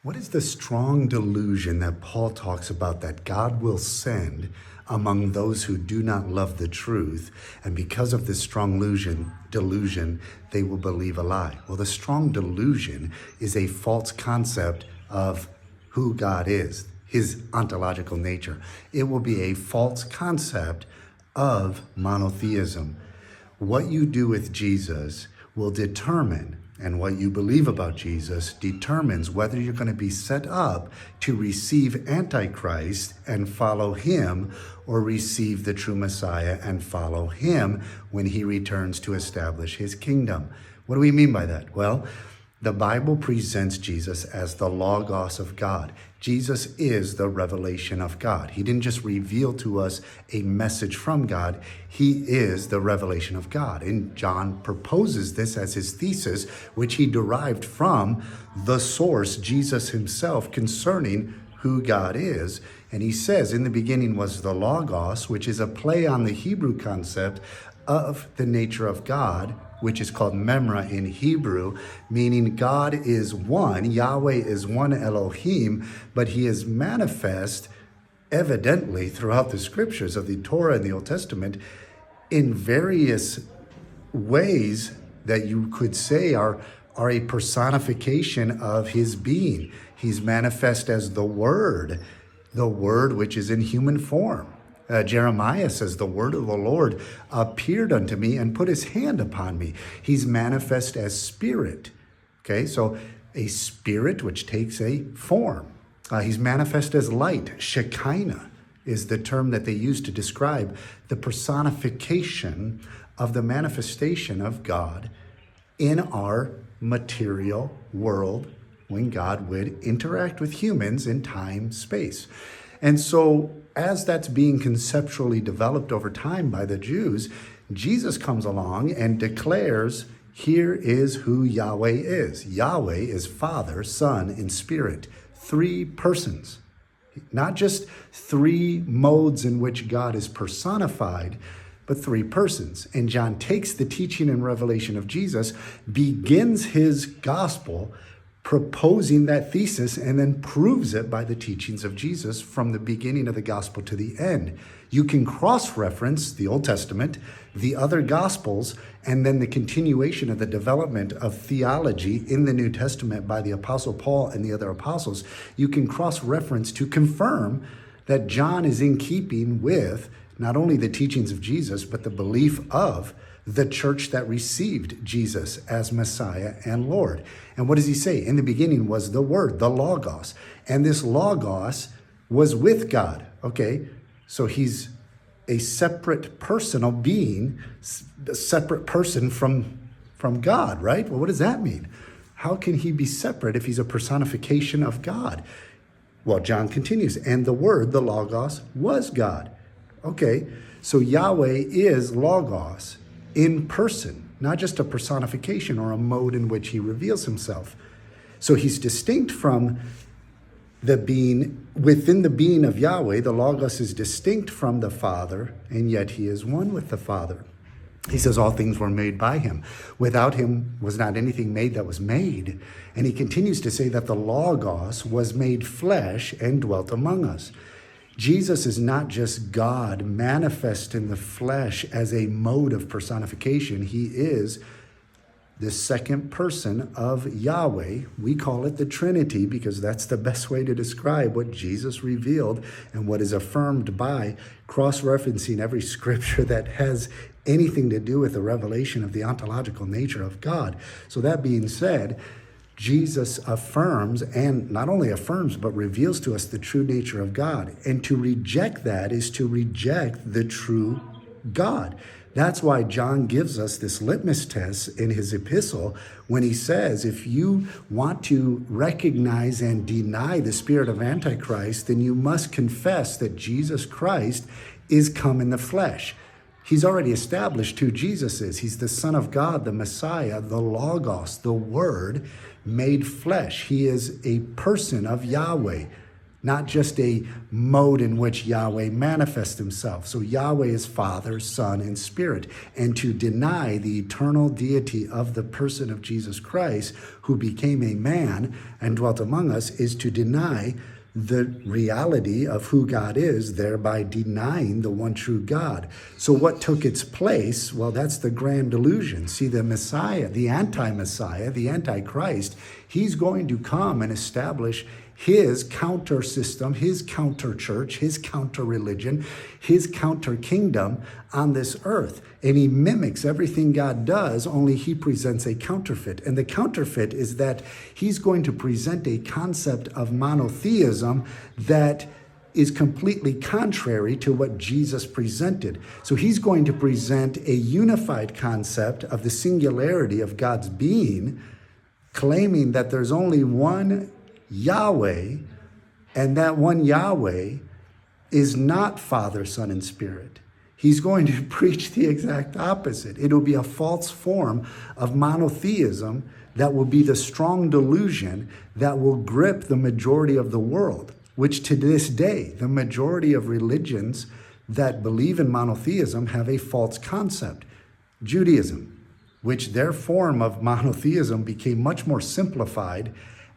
What is the strong delusion that Paul talks about that God will send among those who do not love the truth, and because of this strong delusion, they will believe a lie? Well, the strong delusion is a false concept of who God is, his ontological nature. It will be a false concept of monotheism. What you do with Jesus will determine, and what you believe about Jesus determines whether you're going to be set up to receive antichrist and follow him, or receive the true Messiah and follow him when he returns to establish his kingdom. What do we mean by that? Well, the Bible presents Jesus as the Logos of God. Jesus is the revelation of God. He didn't just reveal to us a message from God. He is the revelation of God. And John proposes this as his thesis, which he derived from the source, Jesus himself, concerning who God is. And he says, in the beginning was the Logos, which is a play on the Hebrew concept of the nature of God, which is called memra in Hebrew, meaning God is one, Yahweh is one Elohim, but he is manifest evidently throughout the scriptures of the Torah and the Old Testament in various ways that you could say are a personification of his being. He's manifest as the Word which is in human form. Jeremiah says, the word of the Lord appeared unto me and put his hand upon me. He's manifest as spirit. Okay, so a spirit which takes a form. He's manifest as light. Shekinah is the term that they use to describe the personification of the manifestation of God in our material world when God would interact with humans in time, space. And so as that's being conceptually developed over time by the Jews, Jesus comes along and declares, here is who Yahweh is. Yahweh is Father, Son, and Spirit. Three persons. Not just three modes in which God is personified, but three persons. And John takes the teaching and revelation of Jesus, begins his gospel proposing that thesis, and then proves it by the teachings of Jesus from the beginning of the gospel to the end. You can cross-reference the Old Testament, the other gospels, and then the continuation of the development of theology in the New Testament by the Apostle Paul and the other apostles. You can cross-reference to confirm that John is in keeping with not only the teachings of Jesus, but the belief of the church that received Jesus as Messiah and Lord. And what does he say? In the beginning was the Word, the Logos. And this Logos was with God. Okay, so he's a separate personal being, a separate person from God, right? Well, what does that mean? How can he be separate if he's a personification of God? Well, John continues, and the Word, the Logos, was God. Okay, so Yahweh is Logos in person, not just a personification or a mode in which he reveals himself. So he's distinct from the being, within the being of Yahweh, the Logos is distinct from the Father, and yet he is one with the Father. He says all things were made by him. Without him was not anything made that was made. And he continues to say that the Logos was made flesh and dwelt among us. Jesus is not just God manifest in the flesh as a mode of personification. He is the second person of Yahweh. We call it the Trinity because that's the best way to describe what Jesus revealed and what is affirmed by cross-referencing every scripture that has anything to do with the revelation of the ontological nature of God. So that being said, Jesus affirms, and not only affirms, but reveals to us the true nature of God. And to reject that is to reject the true God. That's why John gives us this litmus test in his epistle when he says, if you want to recognize and deny the spirit of Antichrist, then you must confess that Jesus Christ is come in the flesh. He's already established who Jesus is. He's the Son of God, the Messiah, the Logos, the Word made flesh. He is a person of Yahweh, not just a mode in which Yahweh manifests himself. So Yahweh is Father, Son, and Spirit. And to deny the eternal deity of the person of Jesus Christ, who became a man and dwelt among us, is to deny the reality of who God is, thereby denying the one true God. So what took its place? Well, that's the grand delusion. See, the Messiah, the anti-Messiah, the Antichrist, he's going to come and establish his counter system, his counter church, his counter religion, his counter kingdom on this earth. And he mimics everything God does, only he presents a counterfeit. And the counterfeit is that he's going to present a concept of monotheism that is completely contrary to what Jesus presented. So he's going to present a unified concept of the singularity of God's being, claiming that there's only one Yahweh, and that one Yahweh is not Father, Son, and Spirit. He's going to preach the exact opposite. It will be a false form of monotheism that will be the strong delusion that will grip the majority of the world, which to this day, the majority of religions that believe in monotheism have a false concept. Judaism, which their form of monotheism became much more simplified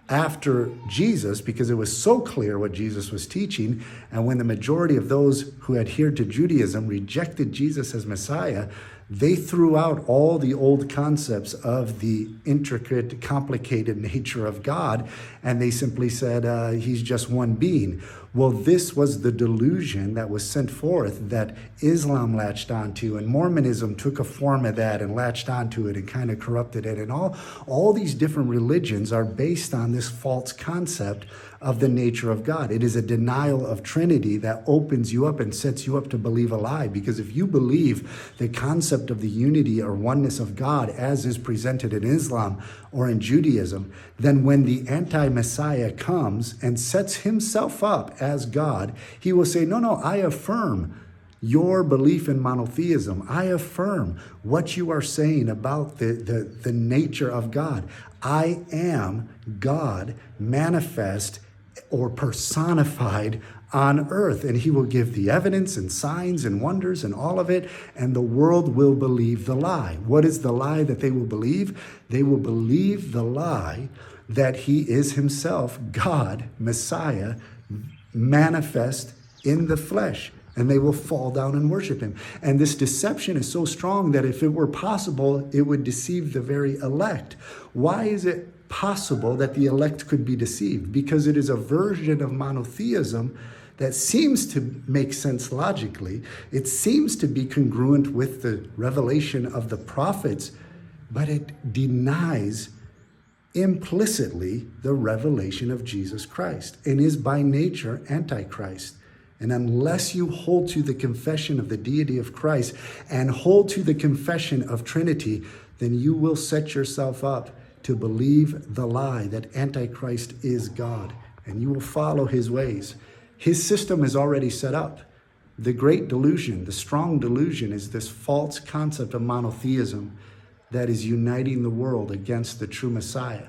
after Jesus, because it was so clear what Jesus was teaching. And when the majority of those who adhered to Judaism rejected Jesus as Messiah, they threw out all the old concepts of the intricate, complicated nature of God, and they simply said, he's just one being. Well, this was the delusion that was sent forth that Islam latched onto, and Mormonism took a form of that and latched onto it and kind of corrupted it. And all these different religions are based on this false concept of the nature of God. It is a denial of Trinity that opens you up and sets you up to believe a lie. Because if you believe the concept of the unity or oneness of God as is presented in Islam or in Judaism, then when the anti-Messiah comes and sets himself up as God, he will say, no, I affirm your belief in monotheism. I affirm what you are saying about the nature of God. I am God manifest or personified on earth. And he will give the evidence and signs and wonders and all of it, and the world will believe the lie. What is the lie that they will believe? They will believe the lie that he is himself God, Messiah, manifest in the flesh. And they will fall down and worship him. And this deception is so strong that if it were possible, it would deceive the very elect. Why is it possible that the elect could be deceived? Because it is a version of monotheism that seems to make sense logically. It seems to be congruent with the revelation of the prophets, but it denies implicitly the revelation of Jesus Christ and is by nature antichrist. And unless you hold to the confession of the deity of Christ and hold to the confession of Trinity, then you will set yourself up to believe the lie that Antichrist is God, and you will follow his ways. His system is already set up. The great delusion, the strong delusion, is this false concept of monotheism that is uniting the world against the true Messiah.